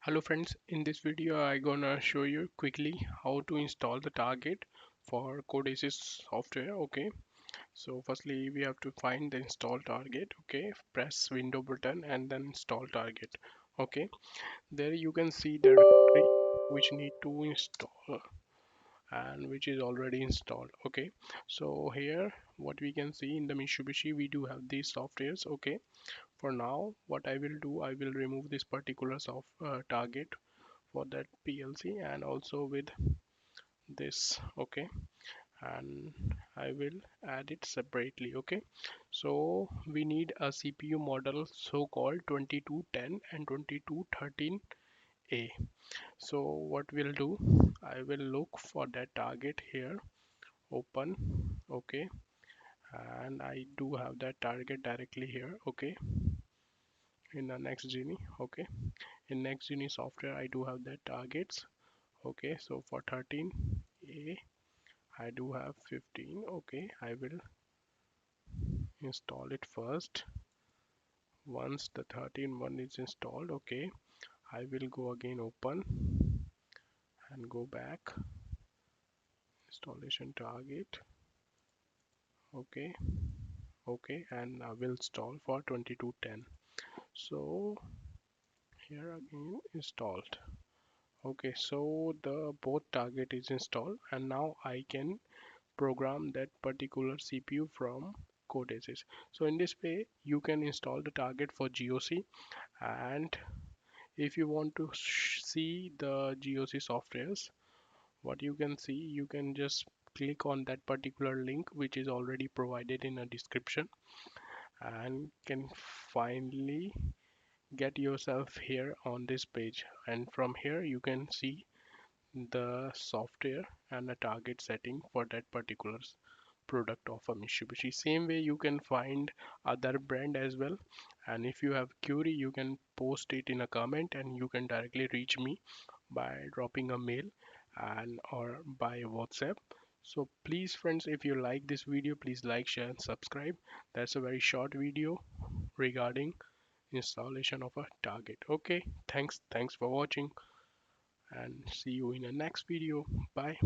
Hello friends, in this video I gonna show you quickly how to install the target for Codesys software. Okay, so firstly we have to find the install target. Okay, press window button and then install target. Okay, there you can see the directory which need to install and which is already installed. Okay, so here what we can see in the Mitsubishi, we do have these softwares. Okay, for now what I will do, I will remove this particular target for that PLC and also with this. Okay, and I will add it separately. Okay, so we need a CPU model so called 2210 and 2213A. So what we'll do, I will look for that target here, open. Okay, and I do have that target directly here. Okay, in the Nexgene. Okay, in Nexgene software I do have that targets. Okay, so for 13A I do have 15. Okay, I will install it first. Once the 13 one is installed, okay, I will go again open and go back installation target. Okay, okay, and I will install for 2210. So here again installed. Okay, so the both target is installed and now I can program that particular CPU from Codesys. So in this way you can install the target for GOC, and if you want to see the GOC softwares, what you can see, you can just click on that particular link which is already provided in a description and can finally get yourself here on this page, and from here you can see the software and the target setting for that particular product of a Mitsubishi. Same way you can find other brand as well, and if you have query you can post it in a comment and you can directly reach me by dropping a mail and or by WhatsApp. So please friends, if you like this video, please like, share and subscribe. That's a very short video regarding installation of a target. Okay, thanks for watching and see you in the next video. Bye.